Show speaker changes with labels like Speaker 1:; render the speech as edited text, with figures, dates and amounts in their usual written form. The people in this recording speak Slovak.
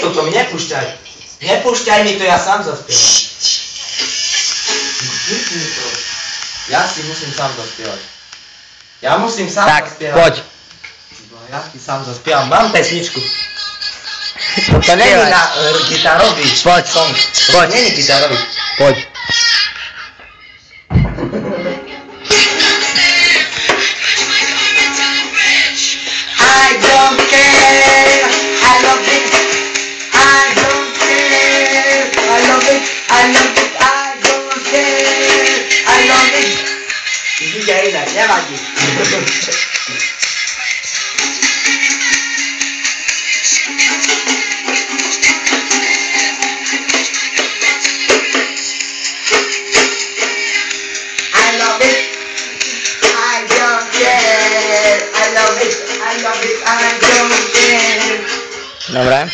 Speaker 1: Michael, to mi nepúšťaj. Nepúšťaj mi to, ja sám zaspievam. Vypni to. Ja si musím sám zaspievať. Ja musím sám zaspievať.
Speaker 2: Tak, poď.
Speaker 1: Ja si sám zaspievam. Mám pesničku. To není na gitarový song. To není gitarový.
Speaker 2: Poď.
Speaker 1: I don't care, I love it, I don't care, I love it, I love it, I don't care, I love it. Idzie inak, nevadí. I love it, I don't care, I love it, I love it, I don't care.
Speaker 2: Dobre.